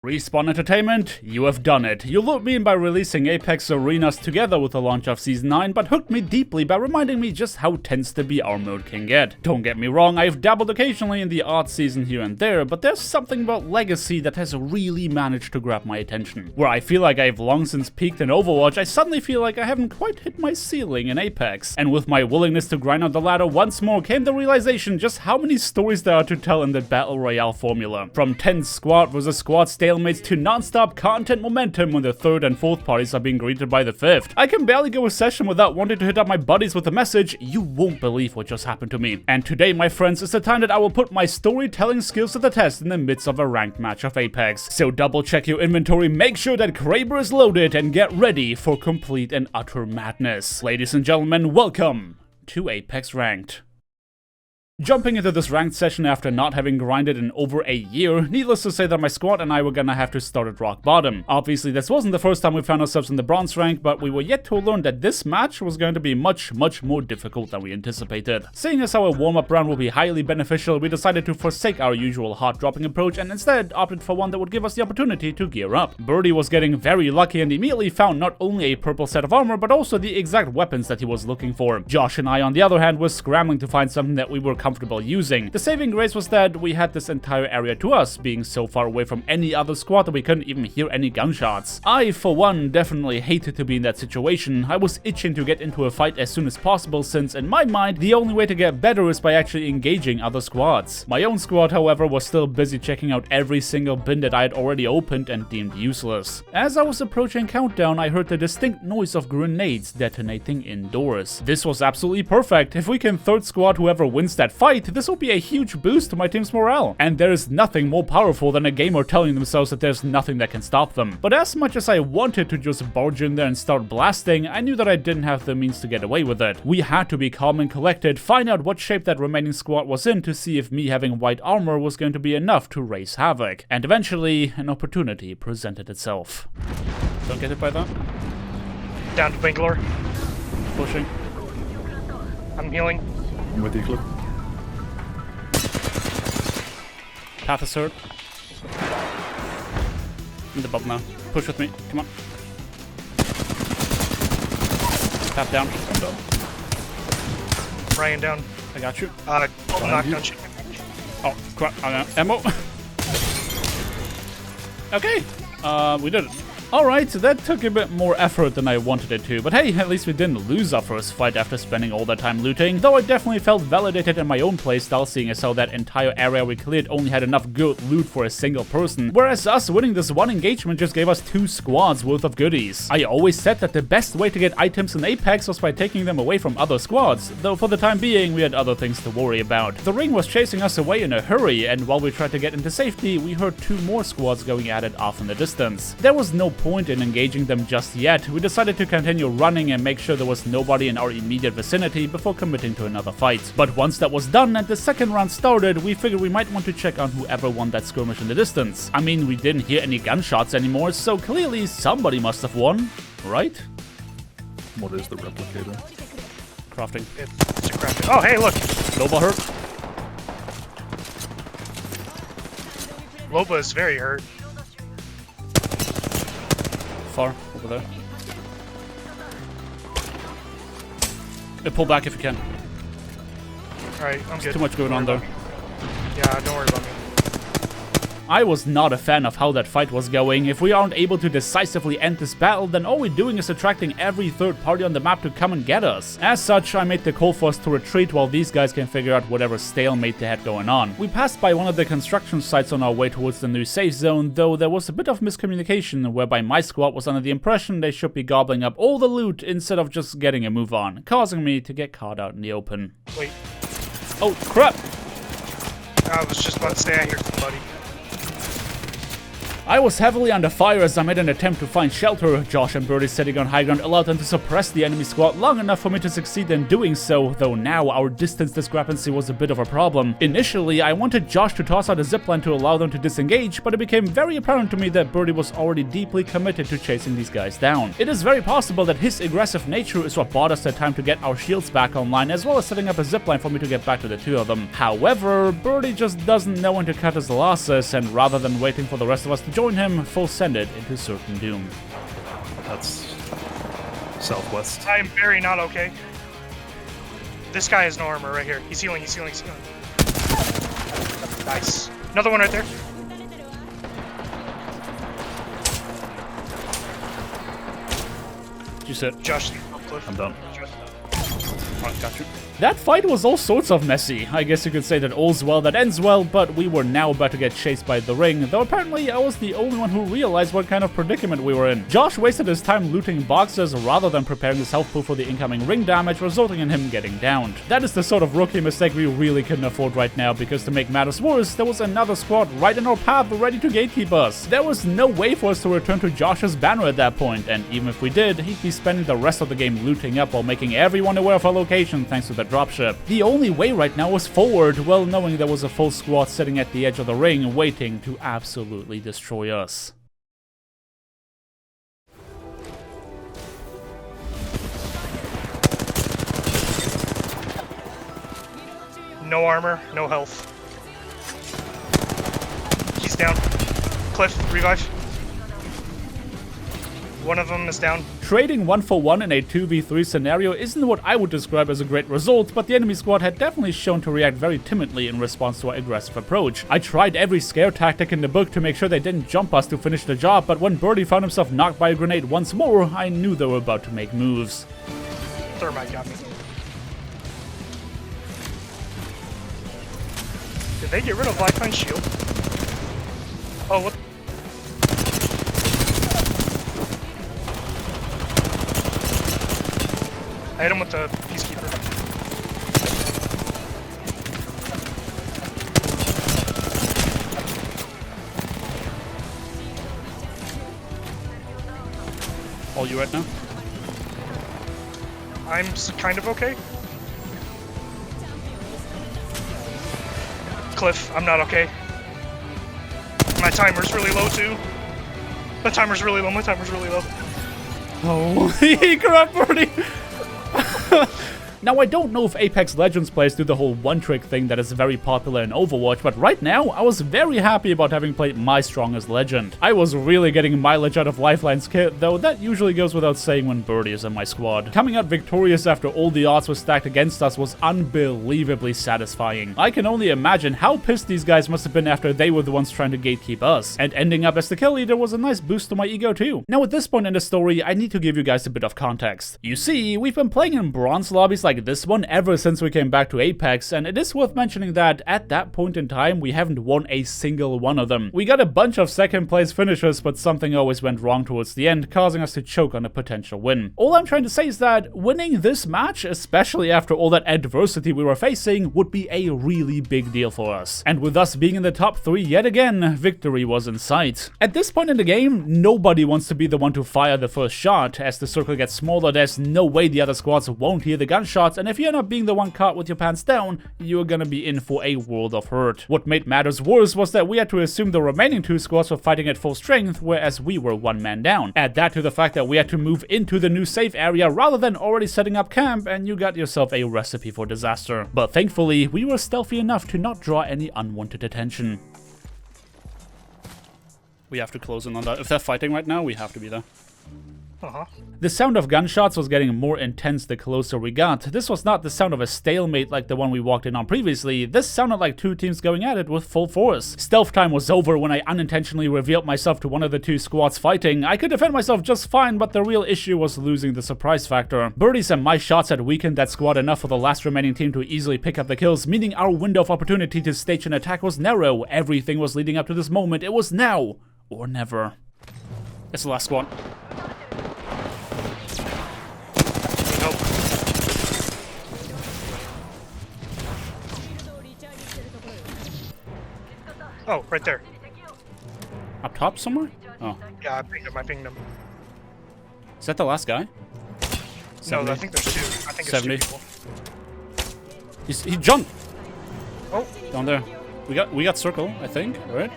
Respawn Entertainment, you have done it. You lured me in by releasing Apex Arenas together with the launch of Season 9, but hooked me deeply by reminding me just how tense the BR mode can get. Don't get me wrong, I've dabbled occasionally in the odd season here and there, but there's something about Legacy that has really managed to grab my attention. Where I feel like I've long since peaked in Overwatch, I suddenly feel like I haven't quite hit my ceiling in Apex. And with my willingness to grind on the ladder once more came the realization just how many stories there are to tell in the Battle Royale formula. From tense squad versus squad stalemates to non-stop content momentum when the third and fourth parties are being greeted by the fifth. I can barely go a session without wanting to hit up my buddies with the message, "You won't believe what just happened to me." And today, my friends, is the time that I will put my storytelling skills to the test in the midst of a ranked match of Apex. So double check your inventory, make sure that Kraber is loaded, and get ready for complete and utter madness. Ladies and gentlemen, welcome to Apex Ranked. Jumping into this ranked session after not having grinded in over a year, needless to say that my squad and I were gonna have to start at rock bottom. Obviously, this wasn't the first time we found ourselves in the bronze rank, but we were yet to learn that this match was going to be much more difficult than we anticipated. Seeing as our warm-up round will be highly beneficial, we decided to forsake our usual hot dropping approach and instead opted for one that would give us the opportunity to gear up. Birdie was getting very lucky and immediately found not only a purple set of armor, but also the exact weapons that he was looking for. Josh and I, on the other hand, were scrambling to find something that we were comfortable using. The saving grace was that we had this entire area to us, being so far away from any other squad that we couldn't even hear any gunshots. I, for one, definitely hated to be in that situation. I was itching to get into a fight as soon as possible since, in my mind, the only way to get better is by actually engaging other squads. My own squad, however, was still busy checking out every single bin that I had already opened and deemed useless. As I was approaching countdown, I heard the distinct noise of grenades detonating indoors. This was absolutely perfect. If we can third squad whoever wins that fight, this will be a huge boost to my team's morale. And there is nothing more powerful than a gamer telling themselves that there's nothing that can stop them. But as much as I wanted to just barge in there and start blasting, I knew that I didn't have the means to get away with it. We had to be calm and collected, find out what shape that remaining squad was in to see if me having white armor was going to be enough to raise havoc. And eventually, an opportunity presented itself. Don't get hit by that. Down to Bangalore. Pushing. I'm healing. I'm with you, Clip. Path is hurt. In the bubble now. Push with me. Come on. Path down. I'm done. Ryan down. I got you. Knocked down. Oh, crap. Ammo. Okay. We did it. Alright, so that took a bit more effort than I wanted it to, but hey, at least we didn't lose our first fight after spending all that time looting, though I definitely felt validated in my own playstyle, seeing as how that entire area we cleared only had enough good loot for a single person, whereas us winning this one engagement just gave us 2 squads worth of goodies. I always said that the best way to get items in Apex was by taking them away from other squads, though for the time being we had other things to worry about. The ring was chasing us away in a hurry, and while we tried to get into safety, we heard 2 more squads going at it off in the distance. There was no point in engaging them just yet. We decided to continue running and make sure there was nobody in our immediate vicinity before committing to another fight. But once that was done and the second round started, we figured we might want to check on whoever won that skirmish in the distance. I mean, we didn't hear any gunshots anymore, so clearly somebody must have won, right? What is the replicator? Crafting. It's a crafting. Oh, hey, look! Loba hurt. Loba is very hurt. Far over there. Pull back if you can. Alright, I'm good. Too much going on there. Yeah, don't worry about me. I was not a fan of how that fight was going. If we aren't able to decisively end this battle, then all we're doing is attracting every third party on the map to come and get us. As such, I made the call for us to retreat while these guys can figure out whatever stalemate they had going on. We passed by one of the construction sites on our way towards the new safe zone, though there was a bit of miscommunication whereby my squad was under the impression they should be gobbling up all the loot instead of just getting a move on, causing me to get caught out in the open. Wait. Oh, crap! I was just about to say I hear somebody. I was heavily under fire as I made an attempt to find shelter. Josh and Birdie sitting on high ground allowed them to suppress the enemy squad long enough for me to succeed in doing so, though now our distance discrepancy was a bit of a problem. Initially, I wanted Josh to toss out a zipline to allow them to disengage, but it became very apparent to me that Birdie was already deeply committed to chasing these guys down. It is very possible that his aggressive nature is what bought us the time to get our shields back online, as well as setting up a zipline for me to get back to the 2 of them. However, Birdie just doesn't know when to cut his losses, and rather than waiting for the rest of us to join him, full send it into certain doom. That's southwest. I am very not okay. This guy has no armor right here. He's healing, he's healing, he's healing. Nice. Another one right there. You said, Josh, Cliff. I'm done. oh, gotcha. That fight was all sorts of messy. I guess you could say that all's well that ends well, but we were now about to get chased by the ring, though apparently I was the only one who realized what kind of predicament we were in. Josh wasted his time looting boxes rather than preparing his health pool for the incoming ring damage, resulting in him getting downed. That is the sort of rookie mistake we really couldn't afford right now, because to make matters worse, there was another squad right in our path ready to gatekeep us. There was no way for us to return to Josh's banner at that point, and even if we did, he'd be spending the rest of the game looting up while making everyone aware of our location thanks to the dropship. The only way right now was forward, well knowing there was a full squad sitting at the edge of the ring waiting to absolutely destroy us. No armor, no health. He's down. Cliff, revive. One of them is down. Trading 1-for-1 in a 2v3 scenario isn't what I would describe as a great result, but the enemy squad had definitely shown to react very timidly in response to our aggressive approach. I tried every scare tactic in the book to make sure they didn't jump us to finish the job, but when Birdie found himself knocked by a grenade once more, I knew they were about to make moves. Thermite got me. Did they get rid of Lifeline shield? Oh, what? I hit him with the Peacekeeper. All you right now? I'm kind of okay. Cliff, I'm not okay. My timer's really low too. My timer's really low, my timer's really low. Oh, he grabbed Birdie! Now, I don't know if Apex Legends players do the whole one-trick thing that is very popular in Overwatch, but right now, I was very happy about having played my strongest legend. I was really getting mileage out of Lifeline's kit, though that usually goes without saying when Birdie is in my squad. Coming out victorious after all the odds were stacked against us was unbelievably satisfying. I can only imagine how pissed these guys must have been after they were the ones trying to gatekeep us, and ending up as the kill leader was a nice boost to my ego too. Now, at this point in the story, I need to give you guys a bit of context. You see, we've been playing in bronze lobbies like this one ever since we came back to Apex, and it is worth mentioning that at that point in time we haven't won a single one of them. We got a bunch of second place finishes, but something always went wrong towards the end, causing us to choke on a potential win. All I'm trying to say is that winning this match, especially after all that adversity we were facing, would be a really big deal for us. And with us being in the top 3 yet again, victory was in sight. At this point in the game, nobody wants to be the one to fire the first shot. As the circle gets smaller, there's no way the other squads won't hear the gunshots, and if you end up being the one caught with your pants down, you're gonna be in for a world of hurt. What made matters worse was that we had to assume the remaining 2 squads were fighting at full strength, whereas we were 1 man down. Add that to the fact that we had to move into the new safe area rather than already setting up camp, and you got yourself a recipe for disaster. But thankfully, we were stealthy enough to not draw any unwanted attention. We have to close in on that. If they're fighting right now, we have to be there. The sound of gunshots was getting more intense the closer we got. This was not the sound of a stalemate like the one we walked in on previously. This sounded like 2 teams going at it with full force. Stealth time was over when I unintentionally revealed myself to one of the 2 squads fighting. I could defend myself just fine, but the real issue was losing the surprise factor. Birdie's and my shots had weakened that squad enough for the last remaining team to easily pick up the kills, meaning our window of opportunity to stage an attack was narrow. Everything was leading up to this moment. It was now or never. It's the last squad. Oh, right there. Up top somewhere? Oh. Yeah, I pinged him. Is that the last guy? No, I think there's 2. I think 70. It's 2 people. He jumped! Oh. Down there. We got circle, I think, right?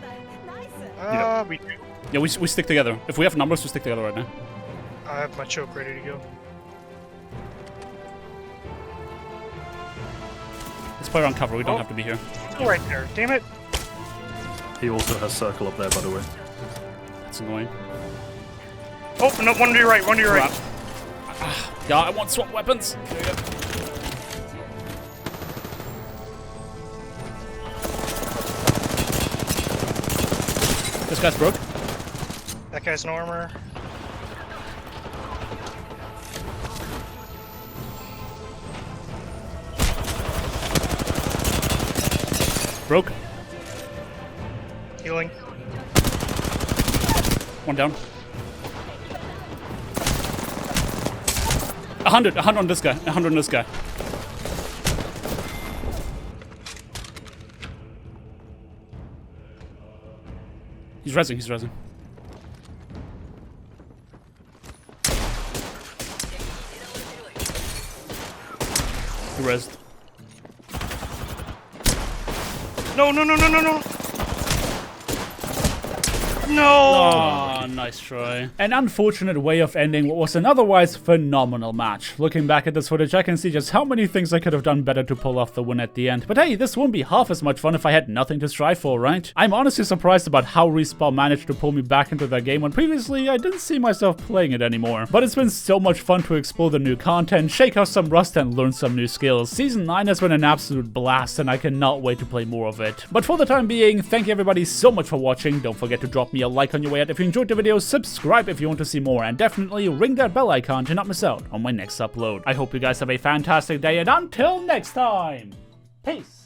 We do. Yeah, we stick together. If we have numbers, we stick together right now. I have my choke ready to go. Let's play around cover, we don't have to be here. Go right there, damn it. He also has circle up there, by the way. It's annoying. Oh, no, one to your right, one to your right. Yeah, I want swap weapons. There you go. This guy's broke. That guy's no armor. Broke. Healing. One down. 100 on this guy. 100 on this guy. He's rezzing, he's rezzing. He rezzed. No, no, no, no, no, no. No! Oh, nice try. An unfortunate way of ending what was an otherwise phenomenal match. Looking back at this footage, I can see just how many things I could have done better to pull off the win at the end. But hey, this wouldn't be half as much fun if I had nothing to strive for, right? I'm honestly surprised about how Respawn managed to pull me back into their game when previously I didn't see myself playing it anymore. But it's been so much fun to explore the new content, shake off some rust and learn some new skills. Season 9 has been an absolute blast and I cannot wait to play more of it. But for the time being, thank you everybody so much for watching. Don't forget to drop me a like on your way out if you enjoyed the video, subscribe if you want to see more, and definitely ring that bell icon to not miss out on my next upload. I hope you guys have a fantastic day, and until next time, peace!